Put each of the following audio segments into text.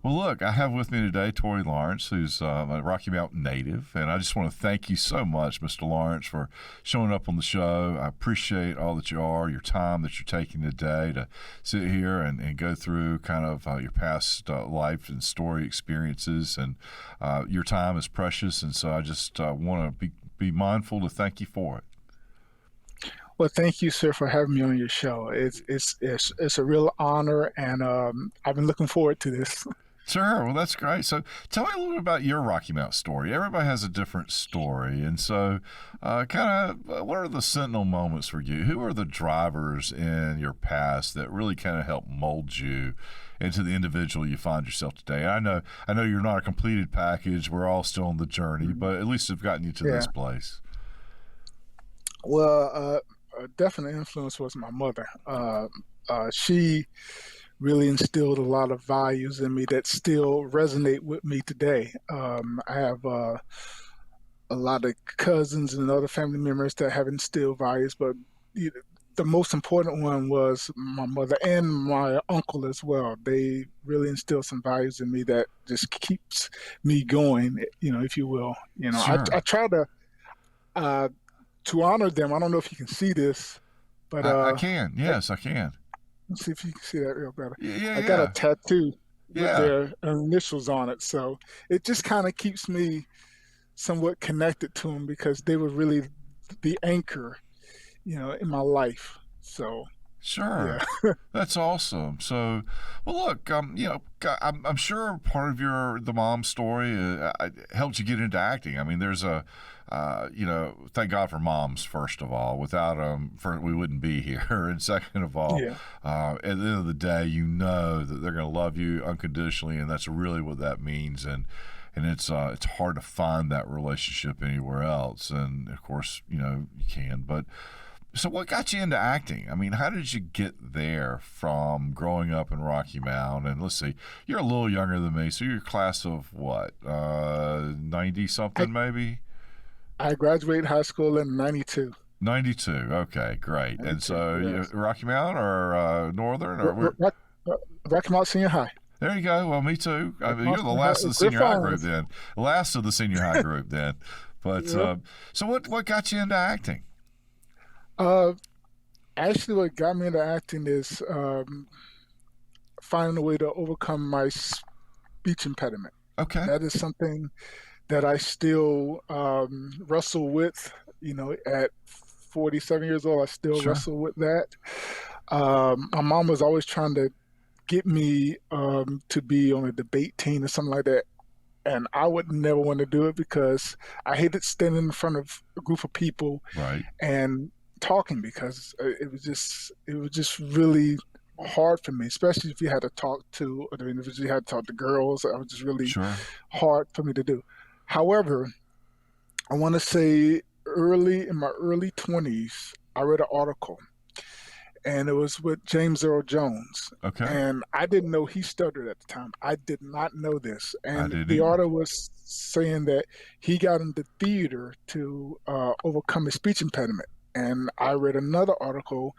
Well, look, I have with me today Torrey Lawrence, who's a Rocky Mountain native, and I just want to thank you so much, Mr. Lawrence, for showing up on the show. I appreciate all that you are, your time that you're taking today to sit here and go through kind of your past life and story experiences, and your time is precious, and so I just want to be mindful to thank you for it. Well, thank you, sir, for having me on your show. It's a real honor, and I've been looking forward to this. Sure. Well, that's great. So, tell me a little bit about your Rocky Mountain story. Everybody has a different story, and so, what are the sentinel moments for you? Who are the drivers in your past that really kind of help mold you into the individual you find yourself today? I know, you're not a completed package. We're all still on the journey, but at least have gotten you to Yeah. this place. Well, a definite influence was my mother. She really instilled a lot of values in me that still resonate with me today. I have a lot of cousins and other family members that have instilled values, but you know, the most important one was my mother and my uncle as well. They really instilled some values in me that just keeps me going, if you will. I Sure. try uh, to honor them. I don't know if you can see this, but I can. I, Yes, I can. let's see if you can see that real better. Yeah, yeah, I got a yeah. tattoo with Yeah. their initials on it, so it just kind of keeps me somewhat connected to them because they were really the anchor, in my life. So Sure. yeah, That's awesome. So, well, look, I'm sure part of the mom story helped you get into acting. I mean, there's thank God for moms, first of all. Without them, we wouldn't be here. And second of all, yeah, at the end of the day, you know that they're going to love you unconditionally, and that's really what that means. And it's hard to find that relationship anywhere else. And of course, you can, but. So, what got you into acting? I mean, how did you get there from growing up in Rocky Mount? And let's see, you're a little younger than me, so you're class of what, 90 I something maybe? I graduated high school in '92. 92. Okay, great. And 92, so, yes. Rocky Mount or Northern, or Rocky Mount Senior High. there you go. Well, me too. I Rocky mean, Mount you're the Senior High. last of the senior high group Griffons. then. Last of the senior high group then. But Yep. so, what got you into acting? Uh, Actually, what got me into acting is finding a way to overcome my speech impediment. Okay, That is something that I still wrestle with. At 47 years old, I still sure. wrestle with that. My mom was always trying to get me to be on a debate team or something like that. And I would never want to do it because I hated standing in front of a group of people Right. and talking because it was just really hard for me, especially if you had to talk to other individuals, you had to talk to girls. It was just really Sure. hard for me to do. However, I want to say early in my early 20s, I read an article and it was with James Earl Jones. Okay. And I didn't know he stuttered at the time. I did not know this. I And didn't the either. article was saying that he got into theater to overcome his speech impediment. And I read another article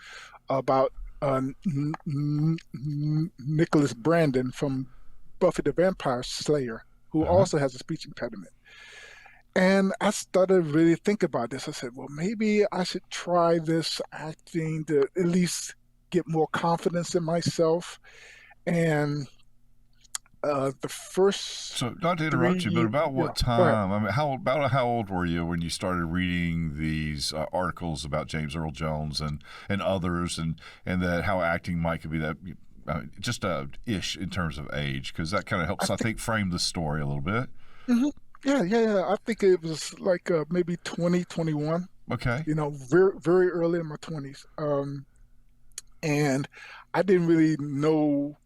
about Nicholas Brandon from Buffy the Vampire Slayer, who Uh huh. also has a speech impediment. And I started to really think about this. I said, well, maybe I should try this acting to at least get more confidence in myself. And the first So, not to interrupt you, but 3 years, about yeah, what go ahead. time? I mean, how old were you when you started reading these articles about James Earl Jones and others, and that how acting might could be that just ish in terms of age, because that kind of I helps, I think, think, frame the story a little bit. mhm. Yeah, yeah, yeah. I think it was like maybe 2021. Okay. Very, very early in my 20s. And I didn't really know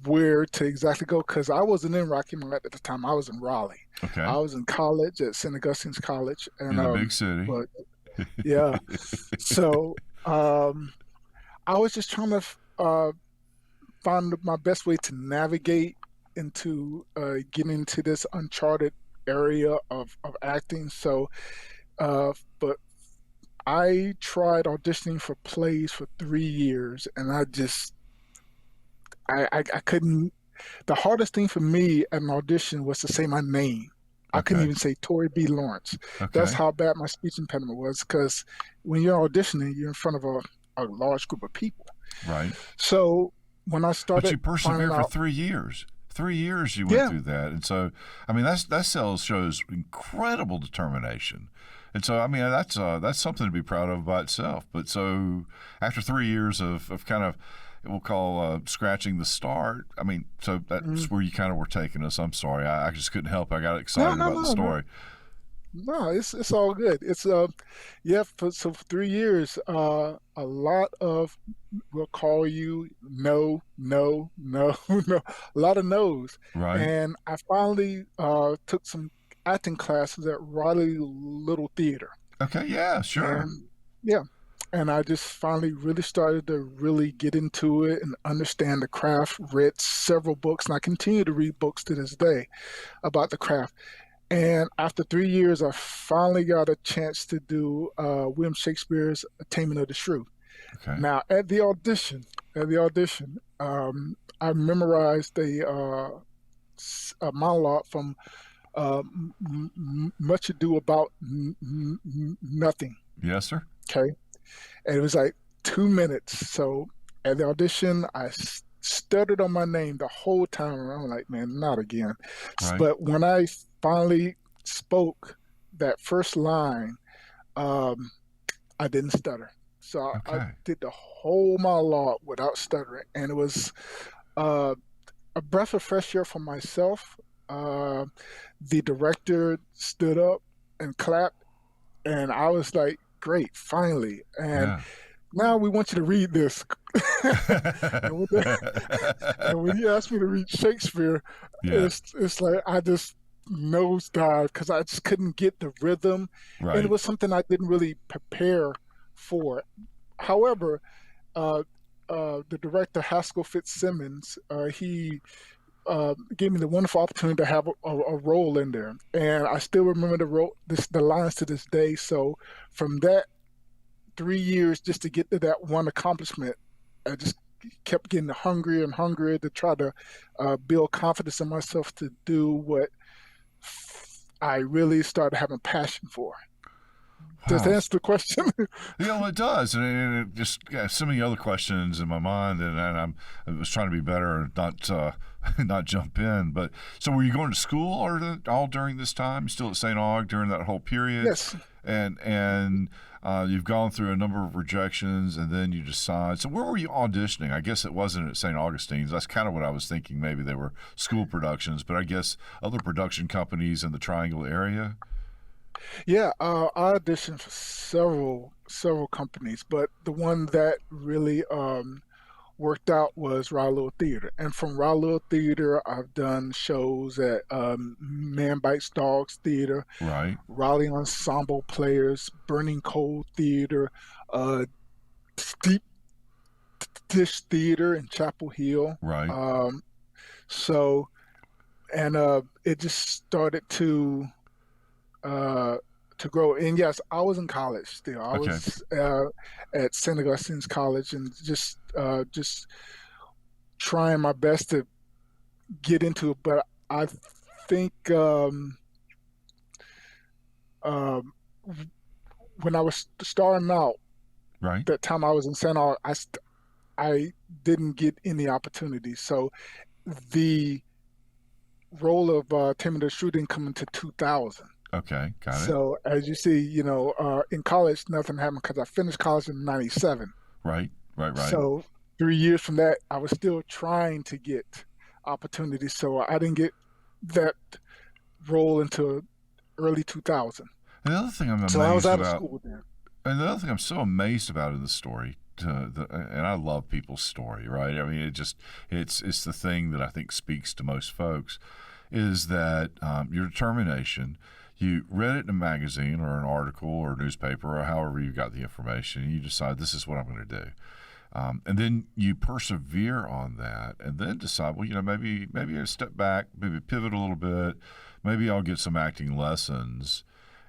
where to exactly go because I wasn't in Rocky Mount at the time. I was in Raleigh. Okay. I was in college at St. Augustine's College, and In the big city. but yeah. So I was just trying to find my best way to navigate into getting into this uncharted area of acting. So, but I tried auditioning for plays for 3 years, and I couldn't. The hardest thing for me at an audition was to say my name. I couldn't Okay. even say Torrey B. Lawrence. That's Okay. how bad my speech impediment was. Because when you're auditioning, you're in front of a large group of people. Right. So when I But started you finding persevere for out, 3 years. 3 years you went yeah, through that, and so I mean that shows incredible determination. And so I mean that's something to be proud of by itself. But so after 3 years of kind of we'll call scratching the start. I mean, so mm, that's where you kind of were taking us. I'm sorry, I just couldn't help. I got no, excited no, about the no, no. story. No, it's all good. It's yeah, for 3 years, a lot of will call you no, no, no, no, a lot of no's. Right. And I finally took some acting classes at Raleigh Little Theater. Okay. Yeah. Sure. And yeah, and I just finally really started to really get into it and understand the craft, read several books, and I continue to read books to this day about the craft. And after 3 years, I finally got a chance to do William Shakespeare's Taming of the Shrew. Okay. Now, at the audition, I memorized a monologue from Much Ado About Nothing. Yes, sir. Okay, and it was like 2 minutes. So at the audition, I stuttered on my name the whole time. And I'm like, man, not again. Right. But when I finally spoke that first line, um, I didn't stutter. So I Okay. did the whole monologue without stuttering, and it was uh, a breath of fresh air for myself. Uh, the director stood up and clapped, and I was like, "Great, finally!" And Yeah. now we want you to read this. and, when they, and when he asked me to read Shakespeare, Yeah. it's like I just nosedive because I just couldn't get the rhythm, and it Right. was something I didn't really prepare for. However, uh, the director Haskell Fitzsimmons, he gave me the wonderful opportunity to have a role in there, and I still remember the lines to this day. So from that 3 years just to get to that one accomplishment, I just kept getting hungrier and hungrier to try to build confidence in myself to do what I really started having passion for. Does that Wow. answer the question? Yeah, well, it does, and it just so many other questions in my mind, and I was trying to be better and not not jump in. But so, were you going to school all during this time? Still at St. Aug during that whole period, Yes. and you've gone through a number of rejections, and then you decide. So, where were you auditioning? I guess it wasn't at St. Augustine's. That's kind of what I was thinking. Maybe they were school productions, but I guess other production companies in the Triangle area. Yeah, I auditioned for several companies, but the one that really worked out was Raleigh Theater. And from Raleigh Theater, I've done shows at Man Bites Dogs Theater, Right. Raleigh Ensemble Players, Burning Coal Theater, uh, Deep Dish Theater in Chapel Hill. Right. So, and it just started uh, to grow. And yes, I was in college still. I Okay. was at St. Augustine's College, and just trying my best to get into it. But I think um, when I was starting out, Right. that time I was in St. Aug, I didn't get any opportunities. So the role of Tammy the Shrew didn't come into 2000. Okay. Got it. So as you see, in college, nothing happened because I finished college in '97. Right. Right. Right. So 3 years from that, I was still trying to get opportunities. So I didn't get that role until early 2000. And the other thing I'm So I was amazed out of about, school then. and the other thing I'm so amazed about in the story, and I love people's story, right? I mean, it's the thing that I think speaks to most folks, is that your determination. You read it in a magazine or an article or a newspaper or however you got the information, and you decide this is what I'm going to do. And then you persevere on that, and then decide, well, maybe I step back, maybe pivot a little bit, maybe I'll get some acting lessons,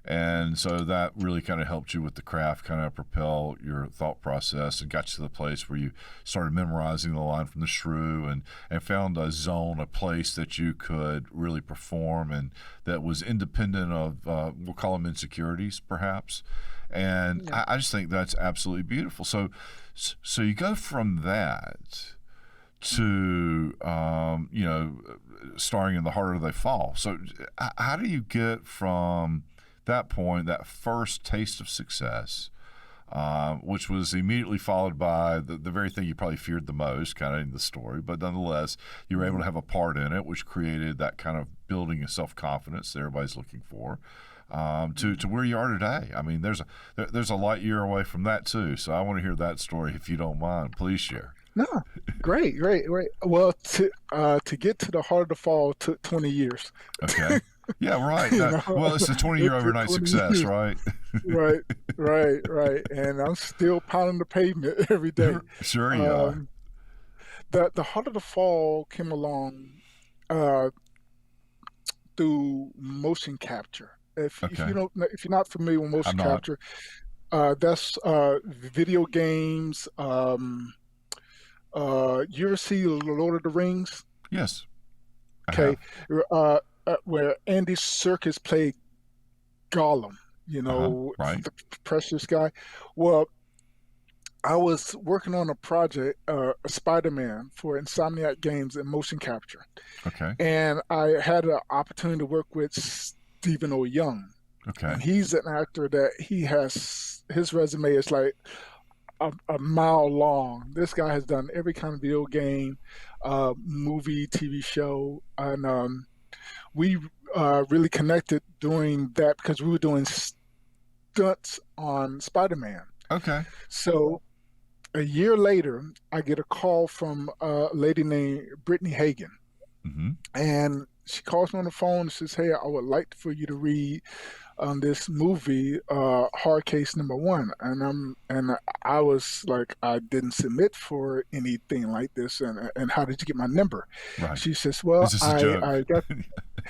And so that really kind of helped you with the craft, kind of propel your thought process, and got you to the place where you started memorizing the line from the shrew, and found a zone, a place that you could really perform, and that was independent of, we'll call them insecurities, perhaps. And Yeah. I just think that's absolutely beautiful. So you go from that to, starring in The Harder They Fall. So how do you get from that point, that first taste of success, which was immediately followed by the very thing you probably feared the most, kind of in the story, but nonetheless, you were able to have a part in it, which created that kind of building of self-confidence that everybody's looking for, to where you are today. I mean, there's a light year away from that too. So I want to hear that story if you don't mind. Please share. No, great, great, great. Well, to get to the Heart of the Fall took 20 years. Okay. Yeah, right. You No, know, well, it's a 20-year it took overnight 20 success, years. right? Right, right, right. And I'm still pounding the pavement every day. Sure you are. Um, the Heart of the Fall came along uh, through motion capture. If Okay. you don't if you're not familiar with I'm motion not. capture, that's video games. You ever see Lord of the Rings? Yes, I Okay, have. where Andy Serkis played Gollum, Uh-huh. Right. the precious guy. Well, I was working on a project, Spider-Man for Insomniac Games in motion capture, Okay. and I had an opportunity to work with Stephen O. Young, Okay. and he's an actor that his resume is like a mile long. This guy has done every kind of video game, movie, TV show, and we really connected doing that because we were doing stunts on Spider-Man. Okay. So a year later, I get a call from a lady named Brittany Hagan, Mm-hmm. and she calls me on the phone and says, "Hey, I would like for you to read on this movie, Hard Case Number One." And I was like, I didn't submit for anything like this, and how did you get my number? Right. She says, "Well, Is this a joke? I got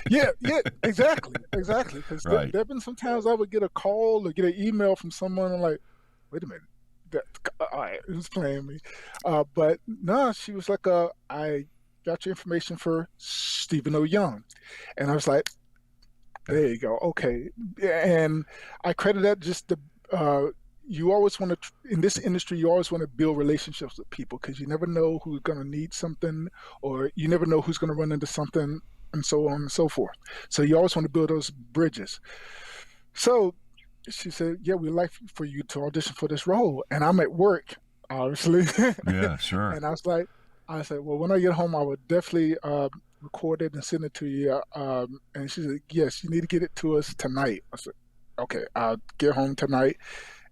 yeah, yeah, exactly. Because Right. there've been sometimes I would get a call or get an email from someone, and like, wait a minute, that all right, who's playing me? But no, she was like, I got your information for Stephen O. Young, and I was like, there you go, okay. And I credit that just the. You always want to, in this industry, you always want to build relationships with people because you never know who's going to need something, or you never know who's going to run into something, and so on and so forth. So you always want to build those bridges. So she said, "Yeah, we'd like for you to audition for this role." And I'm at work, obviously. Yeah, sure. And I said, "Well, when I get home, I would definitely record it and send it to you." And she said, "Yes, you need to get it to us tonight." I said, "Okay, I'll get home tonight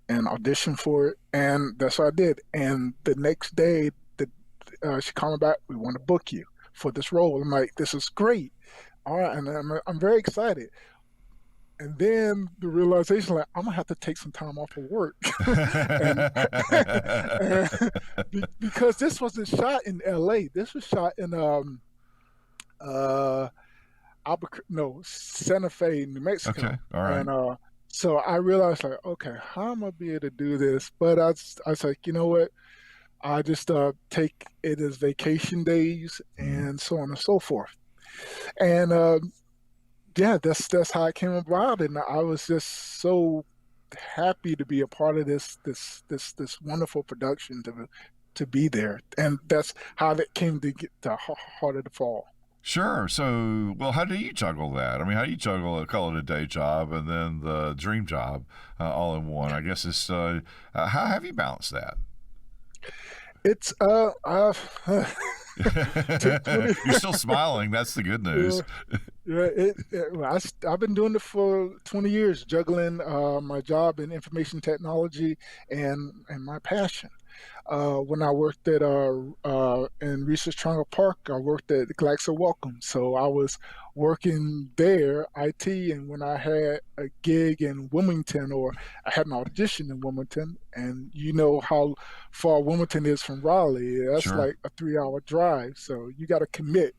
and audition for it." And that's what I did. And the next day, she called me back. "We want to book you for this role." I'm like, "This is great." All right, and I'm very excited. And then the realization, like, I'm gonna have to take some time off of work, and, and because this wasn't shot in L.A. This was shot in uh no, Santa Fe, New Okay. Mexico, All right. and so I realized, like, okay, how am I be able to do this? But I was like, you know what? I just take it as vacation days Mm-hmm. and so on and so forth. And yeah, that's how it came about, and I was just so happy to be a part of this wonderful production to be there, and that's how that came to get to Heart of the Fall. Sure. So, well, how do you juggle that? I mean, how do you juggle call it a day job and then the dream job all in one? I guess it's how have you balanced that? It's to 20, You're still smiling. That's the good yeah, news. yeah, well, I've been doing it for 20 years, juggling my job in information technology and my passion. When I worked at in Research Triangle Park, I worked at Glaxo Wellcome, so I was working there, IT, and when I had a gig in Wilmington, or I had an audition in Wilmington, and you know how far Wilmington is from Raleigh, that's Sure. like a 3 hour drive, so you got to commit.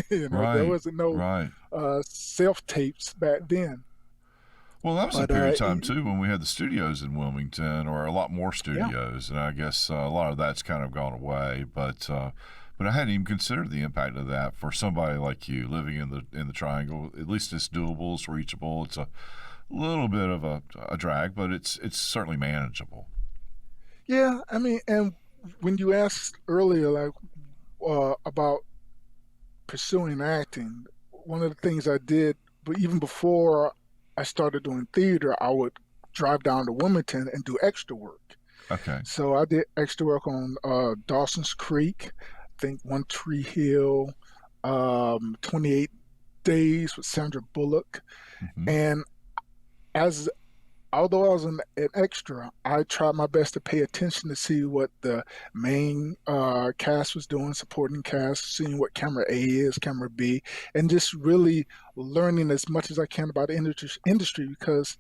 There Right. wasn't no Right. self tapes back then. Well, that was a But period of time too when we had the studios in Wilmington, or a lot more yeah, studios, and I guess a lot of that's kind of gone away. But I hadn't even considered the impact of that for somebody like you living in the Triangle. At least it's doable, it's reachable. It's a little bit of a drag, but it's certainly manageable. yeah. I mean, and when you asked earlier, like about pursuing acting, one of the things I did, but even before I started doing theater, I would drive down to Wilmington and do extra work. Okay. So I did extra work on Dawson's Creek, I think One Tree Hill, 28 Days with Sandra Bullock. Hmm. And as although I was an extra, I tried my best to pay attention to see what the main cast was doing, supporting cast, seeing what camera A is, camera B, and just really learning as much as I can about the industry because,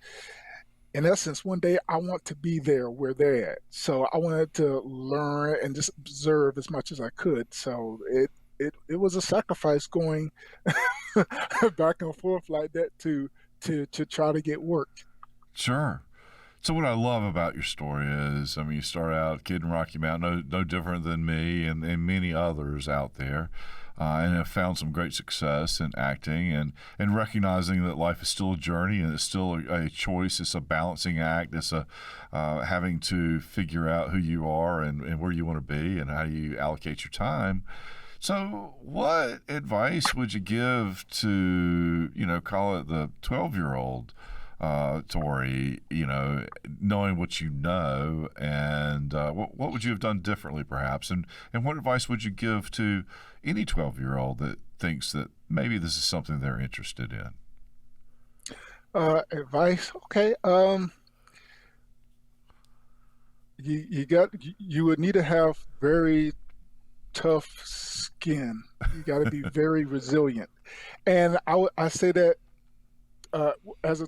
in essence, one day I want to be there where they're at. So I wanted to learn and just observe as much as I could. So it was a sacrifice going back and forth like that to try to get work. Sure. So what I love about your story is, I mean, you start out kid in Rocky Mountain, no different than me and many others out there, and have found some great success in acting and recognizing that life is still a journey and it's still a choice. It's a balancing act. It's a having to figure out who you are and where you want to be and how you allocate your time. So, what advice would you give to, call it the 12-year-old Torrey, knowing what you know, and what would you have done differently, perhaps? And what advice would you give to any 12-year-old that thinks that maybe this is something they're interested in? Advice, okay. You would need to have very tough skin. You got to be very resilient. And I say that uh, as a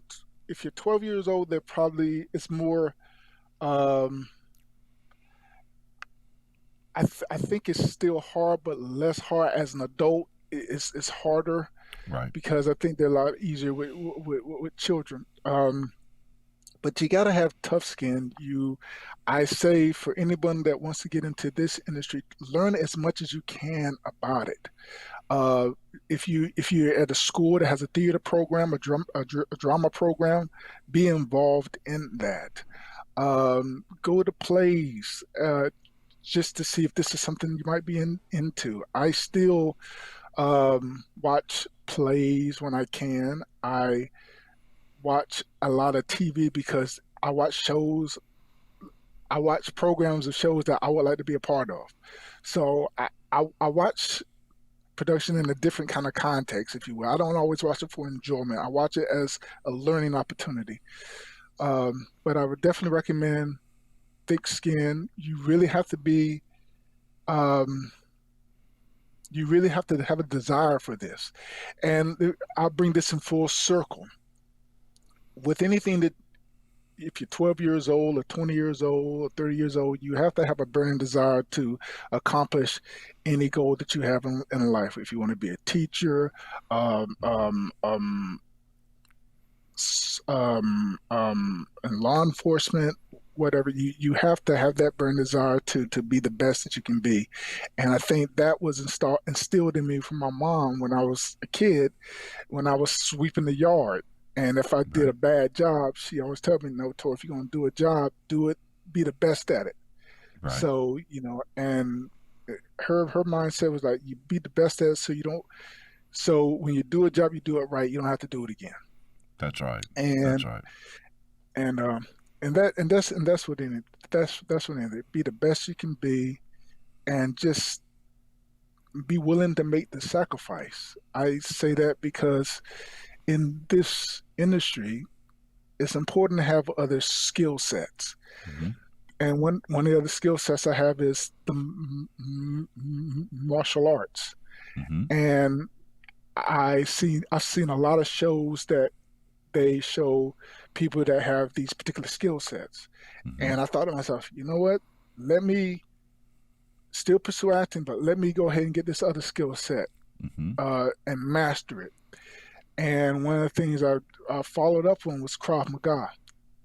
if you're 12 years old, they're probably it's more. Um, I think it's still hard, but less hard as an adult. It's harder Right. because I think they're a lot easier with children. But you got to have tough skin. I say for anyone that wants to get into this industry, learn as much as you can about it. Uh, if you're at a school that has a theater program, a drama program, be involved in that. Go to plays just to see if this is something you might be into. I still watch plays when I can. I watch a lot of TV because I watch programs of shows that I would like to be a part of. So I watch production in a different kind of context, if you will. I don't always watch it for enjoyment. I watch it as a learning opportunity. But I would definitely recommend thick skin. Um, you really have to have a desire for this. And I'll bring this in full circle. With anything that if you're 12 years old or 20 years old or 30 years old, you have to have a burning desire to accomplish any goal that you have in life. If you want to be a teacher, um, um, um, in law enforcement, whatever, you have to have that burning desire to be the best that you can be. And I think that was instilled in me from my mom when I was a kid, when I was sweeping the yard. And if I did Right. a bad job, she always told me, no, Tor, if you're going to do a job, do it, be the best at it. Right. So, and her mindset was like, you be the best at it so you don't, so when you do a job, you do it right. You don't have to do it again. That's right. That's And, right. and, um, and that's what in it, that's what in it. Be the best you can be and just be willing to make the sacrifice. I say that because in this industry, it's important to have other skill sets. Hmm. And one of the other skill sets I have is the martial arts. Hmm. And I've seen a lot of shows that they show people that have these particular skill sets. Hmm. And I thought to myself, you know what? Let me still pursue acting, but let me go ahead and get this other skill set Hmm. and master it. And one of the things I followed up on was Krav Maga.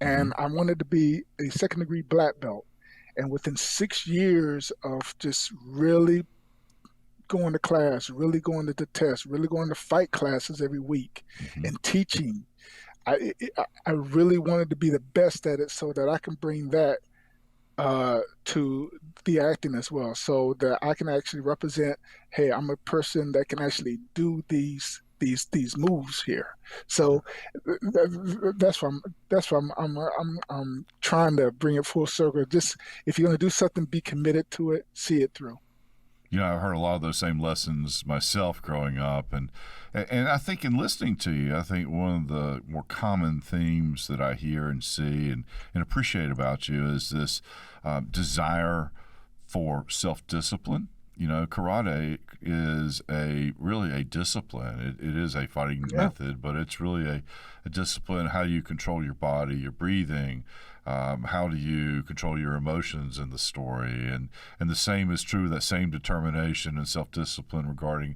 Hmm. And I wanted to be a second degree black belt. And within 6 years of just really going to class, really going to the test, really going to fight classes every week Hmm. and teaching, I really wanted to be the best at it so that I can bring that to the acting as well, so that I can actually represent, hey, I'm a person that can actually do these moves here. So that's why I'm trying to bring it full circle. Just if you're going to do something, be committed to it, see it through. I've heard a lot of those same lessons myself growing up, and I think in listening to you, I think one of the more common themes that I hear and see and appreciate about you is this desire for self discipline. Karate is a really a discipline. It is a fighting Yeah, method, but it's really a discipline. How do you control your body, your breathing? How do you control your emotions in the story? And the same is true. That same determination and self discipline regarding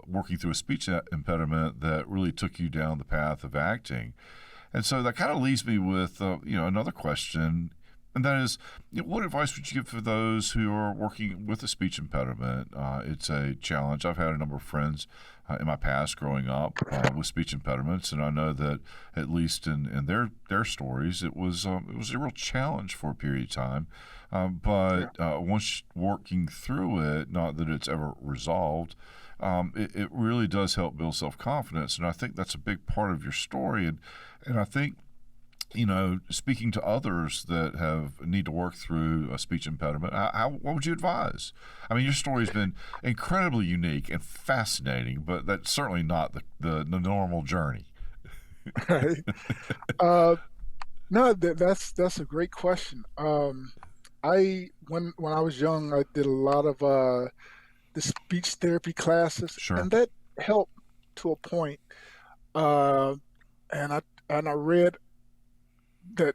working through a speech impediment that really took you down the path of acting. And so that kind of leaves me with another question, and that is, what advice would you give for those who are working with a speech impediment? It's a challenge. I've had a number of friends in my past growing up with speech impediments, and I know that at least in their stories, it was a real challenge for a period of time. yeah, But once working through it, not that it's ever resolved, it really does help build self confidence, and I think that's a big part of your story. And I think speaking to others that have need to work through a speech impediment, what would you advise? I mean, your story's been incredibly unique and fascinating, but that's certainly not the normal journey. right. Uh, no, that's a great question. I when I was young, I did a lot of the speech therapy classes, Sure. and that helped to a point. Uh, and I read that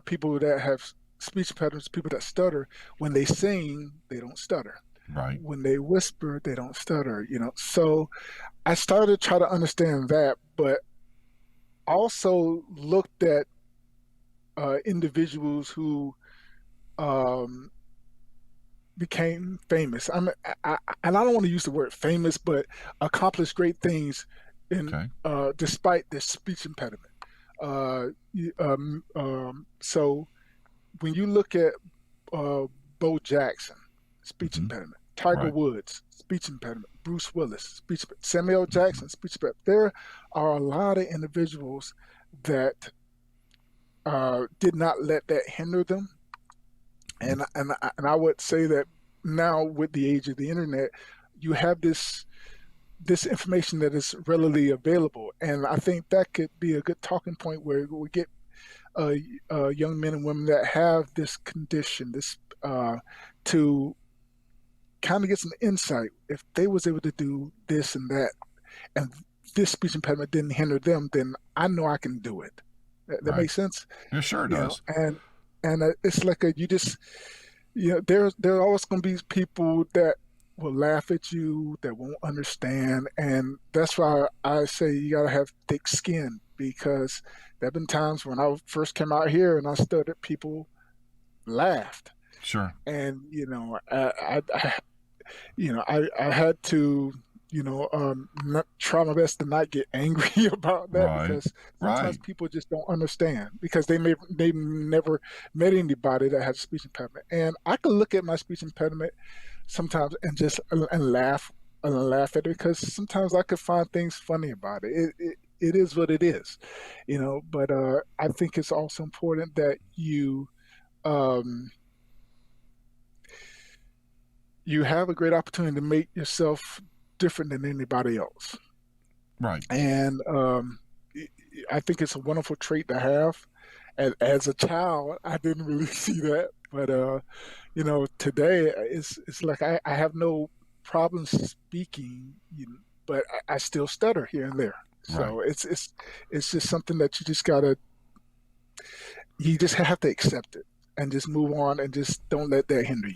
people that have speech patterns, people that stutter, when they sing, they don't stutter. Right. When they whisper, they don't stutter. So I started to try to understand that, but also looked at individuals who um, became famous. And I don't want to use the word famous, but accomplished great things in Okay. despite their speech impediment. So when you look at uh, Bo Jackson, speech Hmm. impediment; Tiger Right. Woods, speech impediment; Bruce Willis, speech impediment; Samuel Jackson, speech impediment. There are a lot of individuals that did not let that hinder them, Hmm. and I would say that now with the age of the internet, you have this information that is readily available, and I think that could be a good talking point where we get uh, young men and women that have this condition, this to kind of get some insight. If they was able to do this and that, and this speech impediment didn't hinder them, then I know I can do it. That Right. makes sense, Yeah, sure it does. and it's like you just there are always going to be people that will laugh at you, that won't understand, and that's why I say you got to have thick skin, because there have been times when I first came out here and I stuttered, people laughed, Sure. and I had to, not try my best to not get angry about that, Right. because sometimes Right. people just don't understand, because they never met anybody that has a speech impediment. And I can look at my speech impediment sometimes and just and laugh at it, because sometimes I could find things funny about it. It is what it is, But I think it's also important that um, you have a great opportunity to make yourself different than anybody else. Right. And I think it's a wonderful trait to have. And as a child, I didn't really see that, but today it's like I have no problem speaking, but I still stutter here and there. Right. So it's just something that you just have to accept it and just move on and just don't let that hinder you.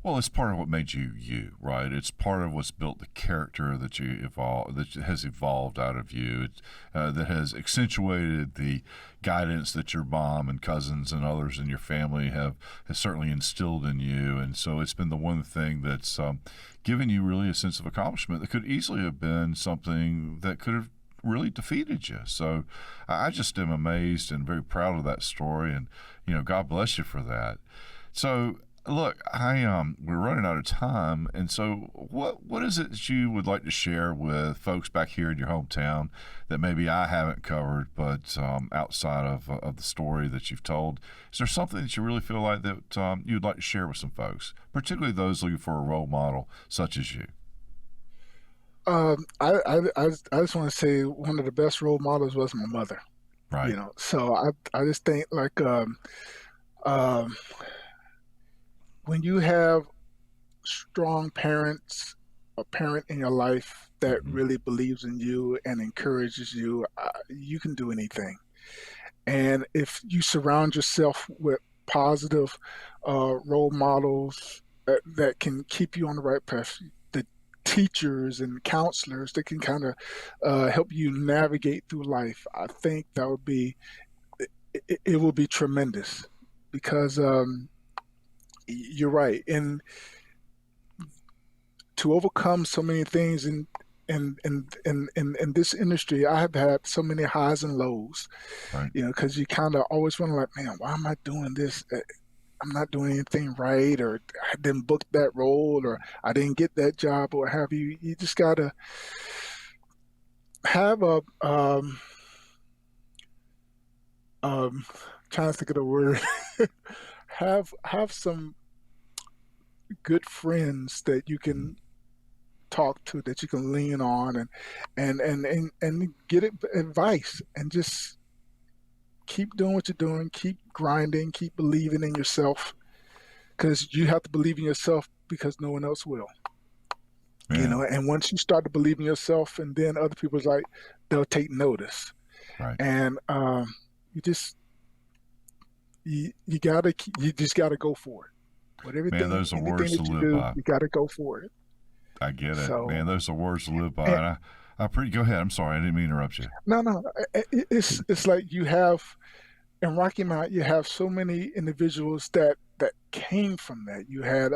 Well, it's part of what made you you, right? It's part of what's built the character that you evolve, that has evolved out of you, that has accentuated the guidance that your mom and cousins and others in your family have has certainly instilled in you. And so it's been the one thing that's given you really a sense of accomplishment that could easily have been something that could have really defeated you. So I just am amazed and very proud of that story, and God bless you for that. So look, I we're running out of time, and so what is it that you would like to share with folks back here in your hometown that maybe I haven't covered, but outside of the story that you've told, is there something that you really feel like that you'd like to share with some folks, particularly those looking for a role model such as you? I just want to say one of the best role models was my mother. Right. So I just think like um, when you have strong parents, a parent in your life that Mm-hmm. really believes in you and encourages you, you can do anything. And if you surround yourself with positive role models that can keep you on the right path, the teachers and counselors that can kind of help you navigate through life, I think that would be it will be tremendous because you're right. And to overcome so many things in this industry, I have had so many highs and lows, Right. because you kind of always wonder, like, man, why am I doing this? I'm not doing anything right, or I didn't book that role, or I didn't get that job, or have you. You just gotta have a um, trying to think of the word. Have some good friends that you Mm-hmm. can talk to, that you can lean on, and get advice, and just keep doing what you're doing, keep grinding, keep believing in yourself, because you have to believe in yourself because no one else will. Yeah. And once you start to believe in yourself, and then other people's like, they'll take notice. Right. And you just you gotta you just gotta go for it. With Man, everything, those are anything words to that you live do, by. you gotta go for it. I get it, man. So, Those are words to live by. and, And I pretty go ahead. I'm sorry, I didn't mean to interrupt you. no, no, it's like you have in Rocky Mount, you have so many individuals that came from that. You had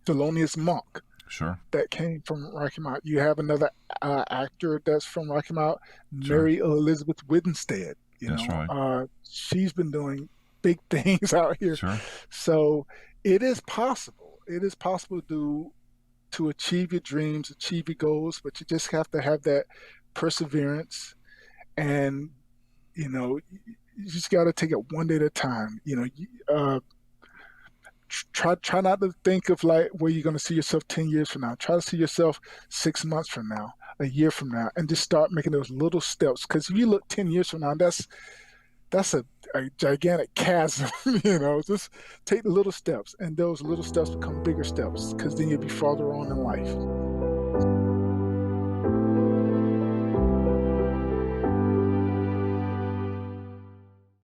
Thelonious Monk Sure. that came from Rocky Mount. You have another actor that's from Rocky Mount, Sure. Mary Elizabeth Winstead. That's right. She's been doing big things out here. Sure. So it is possible. It is possible to achieve your dreams, achieve your goals, but you just have to have that perseverance, and you just got to take it one day at a time. Try not to think of like where you're going to see yourself 10 years from now. Try to see yourself 6 months from now, a year from now, and just start making those little steps. Because if you look 10 years from now, that's a gigantic chasm. Just take the little steps, and those little steps become bigger steps, because then you'll be farther on in life.